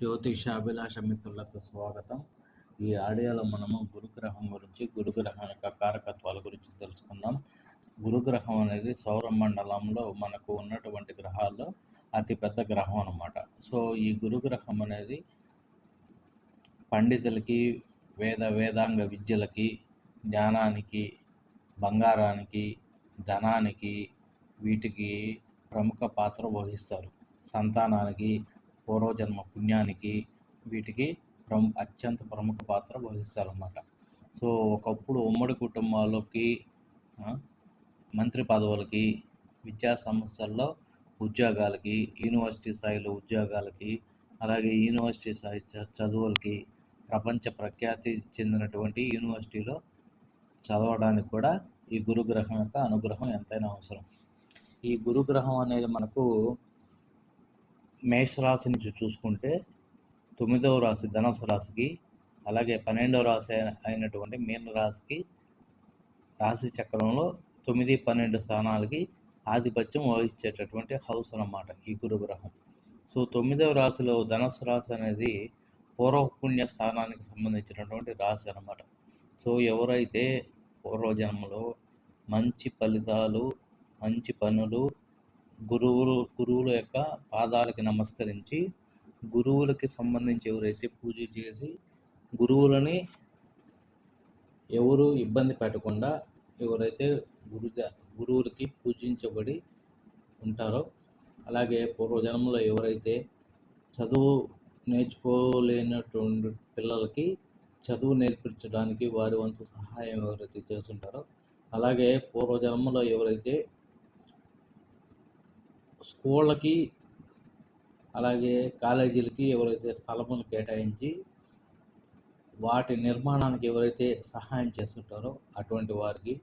జ్యోతిషాభిలాష మిత్రులకు స్వాగతం. ఈ ఆడియోలో మనము గురుగ్రహం గురించి, గురుగ్రహం యొక్క కారకత్వాల గురించి తెలుసుకుందాం. గురుగ్రహం అనేది సౌర మండలంలో మనకు ఉన్నటువంటి గ్రహాల్లో అతిపెద్ద గ్రహం అన్నమాట. సో ఈ గురుగ్రహం అనేది పండితులకి, వేదాంగ విద్యలకి, జ్ఞానానికి, బంగారానికి, ధనానికి, వీటికి ప్రముఖ పాత్ర వహిస్తారు. సంతానానికి, పూర్వజన్మ పుణ్యానికి, వీటికి అత్యంత ప్రముఖ పాత్ర వహిస్తారన్నమాట. సో ఒకప్పుడు ఉమ్మడి కుటుంబాలకి, మంత్రి పదవులకి, విద్యా సంస్థల్లో ఉద్యోగాలకి, యూనివర్సిటీ స్థాయిలో ఉద్యోగాలకి, అలాగే యూనివర్సిటీ స్థాయి చదువులకి, ప్రపంచ ప్రఖ్యాతి చెందినటువంటి యూనివర్సిటీలో చదవడానికి కూడా ఈ గురుగ్రహం యొక్క అనుగ్రహం ఎంతైనా అవసరం. ఈ గురుగ్రహం అనేది మనకు మేషరాశి నుంచి చూసుకుంటే 9వ రాశి ధనుసు రాశికి, అలాగే 12వ రాశి అయినటువంటి మీన రాశికి రాశి చక్రంలో 9, 12 స్థానాలకి ఆధిపత్యం వహించేటటువంటి హౌస్ అన్నమాట ఈ గురుగ్రహం. సో 9వ రాశిలో ధనుసు రాశి అనేది పూర్వపుణ్య స్థానానికి సంబంధించినటువంటి రాశి అన్నమాట. సో ఎవరైతే పూర్వజన్మలో మంచి ఫలితాలు, మంచి పనులు, గురువుల యొక్క పాదాలకి నమస్కరించి, గురువులకి సంబంధించి ఎవరైతే పూజ చేసి, గురువులని ఎవరు ఇబ్బంది పెట్టకుండా ఎవరైతే గురువులకి పూజించబడి ఉంటారో, అలాగే పూర్వజన్మలో ఎవరైతే చదువు నేర్చుకోలేనటువంటి పిల్లలకి చదువు నేర్పించడానికి వారి వంతు సహాయం ఎవరైతే చేస్తుంటారో, అలాగే పూర్వజన్మలో ఎవరైతే స్కూళ్ళకి, అలాగే కాలేజీలకి ఎవరైతే స్థలములు కేటాయించి వాటి నిర్మాణానికి ఎవరైతే సహాయం చేస్తుంటారో అటువంటి వారికి,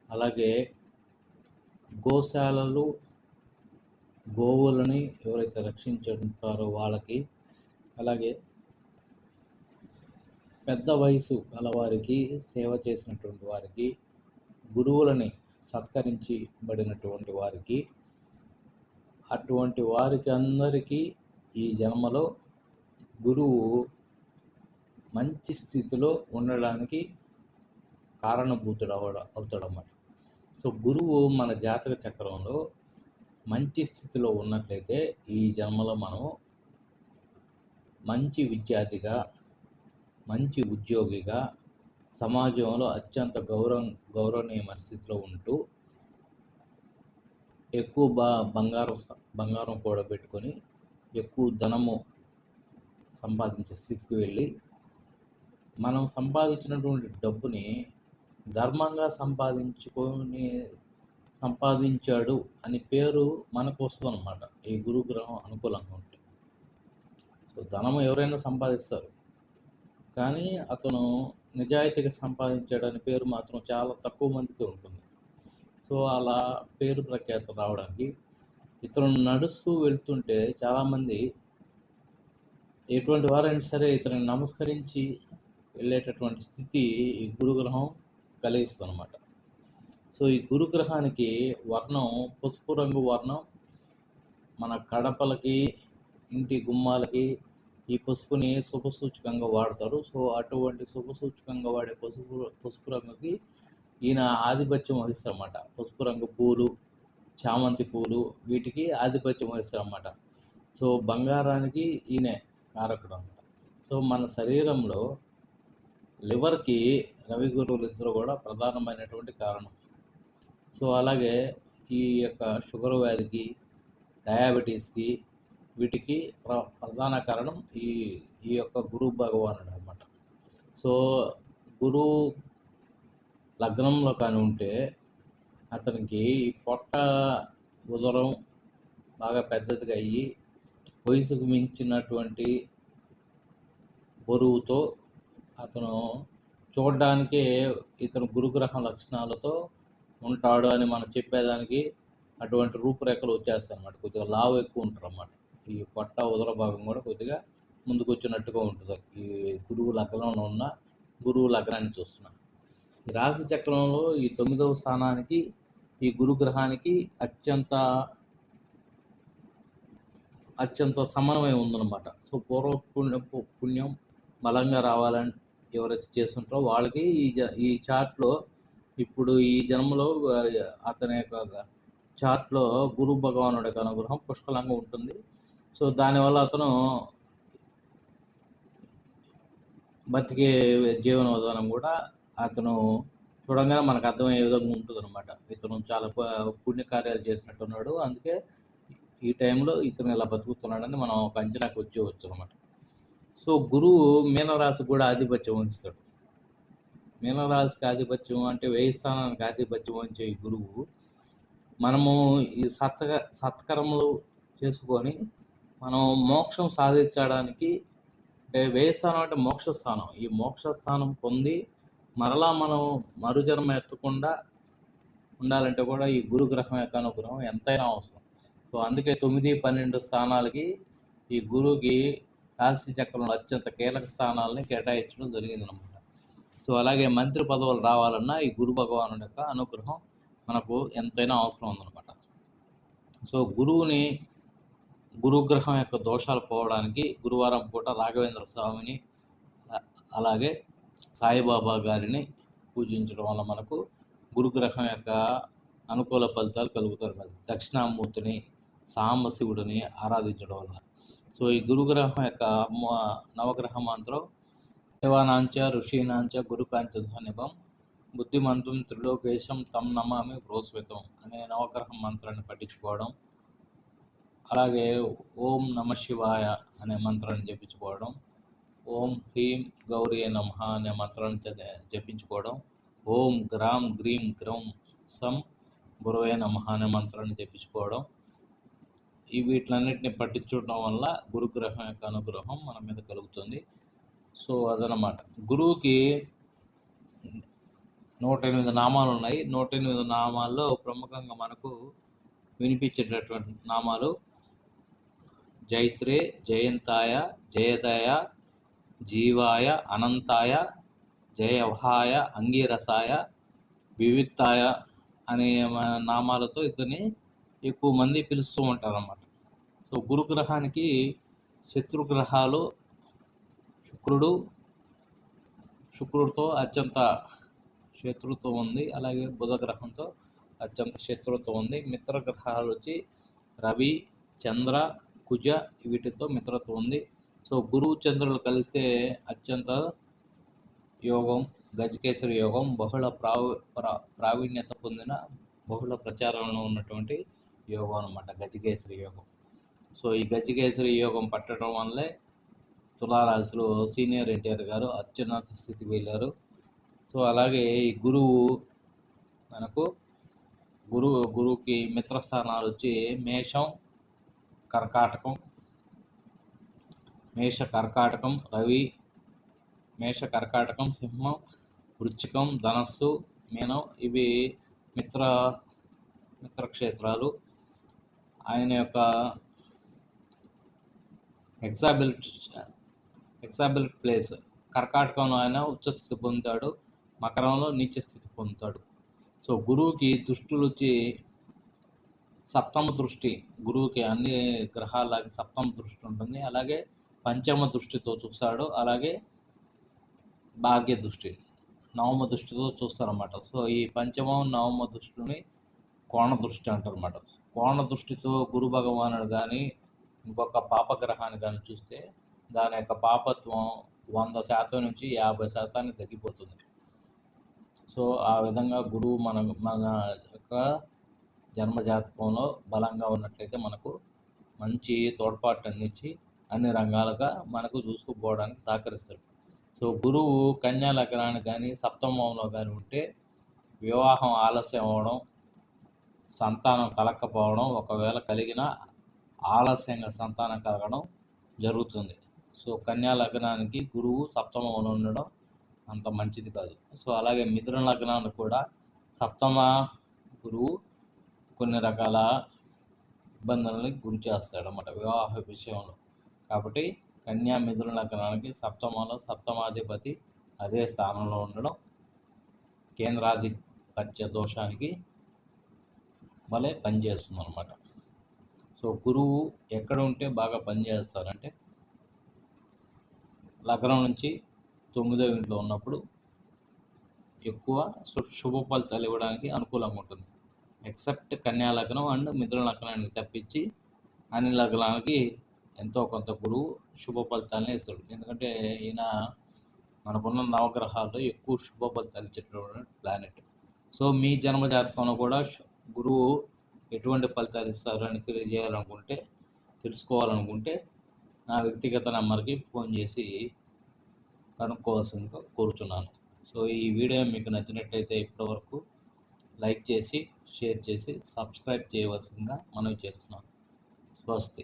అలాగే గోశాలలు, గోవులని ఎవరైతే రక్షించుంటారో వాళ్ళకి, అలాగే పెద్ద వయసు గలవారికి సేవ చేసినటువంటి వారికి, గురువులని సత్కరించబడినటువంటి వారికి, అటువంటి వారికి అందరికీ ఈ జన్మలో గురువు మంచి స్థితిలో ఉండడానికి కారణభూతుడు అవుతాడన్నమాట. సో గురువు మన జాతక చక్రంలో మంచి స్థితిలో ఉన్నట్లయితే ఈ జన్మలో మనం మంచి విద్యార్థిగా, మంచి ఉద్యోగిగా, సమాజంలో అత్యంత గౌరవనీయమైన స్థితిలో ఉంటూ ఎక్కువ బంగారం కూడబెట్టుకొని ఎక్కువ ధనము సంపాదించే స్థితికి వెళ్ళి, మనం సంపాదించినటువంటి డబ్బుని ధర్మంగా సంపాదించాడు అని పేరు మనకు వస్తుంది అన్నమాట ఈ గురుగ్రహం అనుకూలంగా ఉంటే. సో ధనము ఎవరైనా సంపాదిస్తారు, కానీ అతను నిజాయితీగా సంపాదించాడని పేరు మాత్రం చాలా తక్కువ మందికి ఉంటుంది. సో అలా పేరు ప్రఖ్యాత రావడానికి ఇతను నడుస్తూ వెళ్తుంటే చాలామంది ఎటువంటి వారైనా సరే ఇతను నమస్కరించి వెళ్ళేటటువంటి స్థితి ఈ గురుగ్రహం కలిగిస్తుంది అన్నమాట. సో ఈ గురుగ్రహానికి వర్ణం పసుపు రంగు వర్ణం మన కడపలకి, ఇంటి గుమ్మాలకి ఈ పసుపుని శుభసూచకంగా వాడతారు. సో అటువంటి శుభసూచకంగా వాడే పసుపు రంగుకి ఈయన ఆధిపత్యం వహిస్తారన్నమాట. పసుపు రంగు పూలు, చామంతి పూలు, వీటికి ఆధిపత్యం వహిస్తారన్నమాట. సో బంగారానికి ఈయనే కారకుడు అన్నమాట. సో మన శరీరంలో లివర్కి రవి గురువులు ఇద్దరు కూడా ప్రధానమైనటువంటి కారణం. సో అలాగే ఈ యొక్క షుగర్ వ్యాధికి, డయాబెటీస్కి, వీటికి ప్రధాన కారణం ఈ యొక్క గురువు భగవానుడు అన్నమాట. సో గురువు లగ్నంలో కానీ ఉంటే అతనికి పొట్ట, ఉదరం బాగా పెద్దదిగా అయ్యి వయసుకు మించినటువంటి బరువుతో అతను చూడడానికే ఇతను గురుగ్రహం లక్షణాలతో ఉంటాడు అని మనం చెప్పేదానికి అటువంటి రూపురేఖలు వచ్చేస్తాయి అన్నమాట. కొద్దిగా లావు ఎక్కువ ఉంటారు అన్నమాట. ఈ పొట్ట, ఉదర భాగం కూడా కొద్దిగా ముందుకు వచ్చినట్టుగా ఉంటుంది ఈ గురువు లగ్నంలో ఉన్న గురువు లగ్నాన్ని చూస్తున్నాం. ఈ రాశి చక్రంలో ఈ 9వ స్థానానికి ఈ గురుగ్రహానికి అత్యంత అత్యంత సమన్వయం ఉందన్నమాట. సో పూర్వ పుణ్యం బలంగా రావాలని ఎవరైతే చేస్తుంటారో వాళ్ళకి ఈ చార్ట్‌లో ఇప్పుడు ఈ జన్మలో అతని యొక్క చార్ట్‌లో గురు భగవానుడి యొక్క అనుగ్రహం పుష్కలంగా ఉంటుంది. సో దానివల్ల అతను బతికే జీవన విధానం కూడా అతను చూడంగానే మనకు అర్థమయ్యే విధంగా ఉంటుందన్నమాట. ఇతను చాలా పుణ్యకార్యాలు చేసినట్టున్నాడు. అందుకే ఈ టైంలో ఇతను ఇలా బతుకుతున్నాడని మనం ఒక అంచనాకు వచ్చేయవచ్చు అనమాట. సో గురువు మీనరాశికి కూడా ఆధిపత్యం వహిస్తాడు. మీనరాశికి ఆధిపత్యం అంటే వ్యయ స్థానానికి ఆధిపత్యం వహించే ఈ గురువు మనము ఈ సత్కర్మలు చేసుకొని మనం మోక్షం సాధించడానికి వ్యయ స్థానం అంటే మోక్ష స్థానం. ఈ మోక్ష స్థానం పొంది మరలా మనం మరుజన్మ ఎత్తకుండా ఉండాలంటే కూడా ఈ గురుగ్రహం యొక్క అనుగ్రహం ఎంతైనా అవసరం. సో అందుకే 9, 12 స్థానాలకి ఈ గురువుకి రాశి చక్రంలో అత్యంత కీలక స్థానాలని కేటాయించడం జరిగిందనమాట. సో అలాగే మంత్రి పదవులు రావాలన్నా ఈ గురు భగవానుడి యొక్క అనుగ్రహం మనకు ఎంతైనా అవసరం ఉందన్నమాట. సో గురుగ్రహం యొక్క దోషాలు పోవడానికి గురువారం పూట రాఘవేంద్ర స్వామిని అలాగే సాయిబాబా గారిని పూజించడం వల్ల మనకు గురుగ్రహం యొక్క అనుకూల ఫలితాలు కలుగుతారు. దక్షిణామూర్తిని సాంబశివుడిని ఆరాధించడం వల్ల. సో ఈ గురుగ్రహం యొక్క నవగ్రహ మంత్రం దేవానాంచ ఋషీనాంచ గురుకాంచ సన్నిభం బుద్ధిమంతం త్రిలోకేశం తం నమామి బృహస్పతం అనే నవగ్రహ మంత్రాన్ని పఠించుకోవడం, అలాగే ఓం నమ శివాయ అనే మంత్రాన్ని జపించుకోవడం, ఓం హ్రీం గౌరీ నమః అనే మంత్రాన్ని జపించుకోవడం, ఓం గ్రాం గ్రీం గ్రౌం సం గురవే నమః అనే మంత్రాన్ని జపించుకోవడం, ఈ వీటిలన్నిటిని పట్టించుకోవడం వల్ల గురుగ్రహం యొక్క అనుగ్రహం మన మీద కలుగుతుంది. సో అదనమాట. గురువుకి 108 నామాలు ఉన్నాయి. 108 నామాల్లో ప్రముఖంగా మనకు వినిపించేటటువంటి నామాలు జైత్రే, జయంతాయ, జయదయ, జీవాయ, అనంతాయ, జయవహాయ, అంగీరసాయ, వివిక్తాయ అనే నామాలతో ఇతన్ని ఎక్కువ మంది పిలుస్తూ ఉంటారు అన్నమాట. సో గురుగ్రహానికి శత్రుగ్రహాలు శుక్రుడితో అత్యంత శత్రుత్వం ఉంది. అలాగే బుధ గ్రహంతో అత్యంత శత్రుత్వం ఉంది. మిత్రగ్రహాలు వచ్చి రవి, చంద్ర, కుజ వీటితో మిత్రత్వం ఉంది. సో గురువు చంద్రులు కలిస్తే అత్యంత యోగం, గజకేసరి యోగం, బహుళ ప్రావీణ్యత పొందిన బహుళ ప్రచారంలో ఉన్నటువంటి యోగం అన్నమాట గజకేసరి యోగం. సో ఈ గజకేసరి యోగం పట్టడం వల్లే తులారాశిలో సీనియర్ ఎన్టీఆర్ గారు అత్యున్నత స్థితికి వెళ్ళారు. సో అలాగే ఈ గురువు మనకు గురువుకి మిత్రస్థానాలు వచ్చి మేషం, కర్కాటకం, రవి, మేష కర్కాటకం, సింహం, వృశ్చికం, ధనస్సు, మీనం ఇవి మిత్రక్షేత్రాలు. ఆయన యొక్క ఎగ్జాబిలిటీ ప్లేస్ కర్కాటకంలో ఆయన ఉచ్చస్థితి పొందుతాడు, మకరంలో నీచ స్థితి పొందుతాడు. సో గురువుకి దృష్టులు వచ్చి సప్తమ దృష్టి, గురువుకి అన్ని గ్రహాలకి సప్తమ దృష్టి ఉంటుంది. అలాగే పంచమ దృష్టితో చూస్తాడు, అలాగే భాగ్య దృష్టి, నవమ దృష్టితో చూస్తారన్నమాట. సో ఈ పంచమ నవమ దృష్టిని కోణ దృష్టి అంటారు అన్నమాట. కోణ దృష్టితో గురు భగవానుడు కానీ ఇంకొక పాపగ్రహాన్ని కానీ చూస్తే దాని యొక్క పాపత్వం 100% నుంచి 50% తగ్గిపోతుంది. సో ఆ విధంగా గురువు మన యొక్క జన్మజాతకంలో బలంగా ఉన్నట్లయితే మనకు మంచి తోడ్పాట్లు అందించి అన్ని రంగాలుగా మనకు చూసుకుపోవడానికి సహకరిస్తాడు. సో గురువు కన్యా లగ్నానికి కానీ సప్తమంలో కానీ ఉంటే వివాహం ఆలస్యం అవ్వడం, సంతానం కలగకపోవడం, ఒకవేళ కలిగినా ఆలస్యంగా సంతానం కలగడం జరుగుతుంది. సో కన్యా లగ్నానికి గురువు సప్తమంలో ఉండడం అంత మంచిది కాదు. సో అలాగే మిథున లగ్నానికి కూడా సప్తమ గురువు కొన్ని రకాల ఇబ్బందులని గురి చేస్తాడు అన్నమాట వివాహ విషయంలో. కాబట్టి కన్యా మిథున లగ్నానికి సప్తమంలో సప్తమాధిపతి అదే స్థానంలో ఉండడం కేంద్రాధిపత్య దోషానికి వలె పనిచేస్తుంది అన్నమాట. సో గురువు ఎక్కడ ఉంటే బాగా పనిచేస్తారంటే లగ్నం నుంచి 9వ ఇంట్లో ఉన్నప్పుడు ఎక్కువ శుభ ఫలితాలు ఇవ్వడానికి అనుకూలంగా ఉంటుంది. ఎక్సెప్ట్ కన్యా లగ్నం అండ్ మిథున లగ్నానికి తప్పించి అన్ని లగ్నాలకి ఎంతో కొంత గురువు శుభ ఫలితాలని ఇస్తాడు. ఎందుకంటే ఈయన మనకున్న నవగ్రహాల్లో ఎక్కువ శుభ ఫలితాలు ఇచ్చేటటువంటి ప్లానెట్. సో మీ జన్మ జాతకంలో కూడా గురువు ఎటువంటి ఫలితాలు ఇస్తారు అని తెలుసుకోవాలనుకుంటే నా వ్యక్తిగత నెంబర్కి ఫోన్ చేసి కనుక్కోవాల్సిందిగా కోరుచున్నాను. సో ఈ వీడియో మీకు నచ్చినట్టయితే ఇప్పటివరకు లైక్ చేసి షేర్ చేసి సబ్స్క్రైబ్ చేయవలసిందిగా మనవి చేస్తున్నాను. స్వస్తి.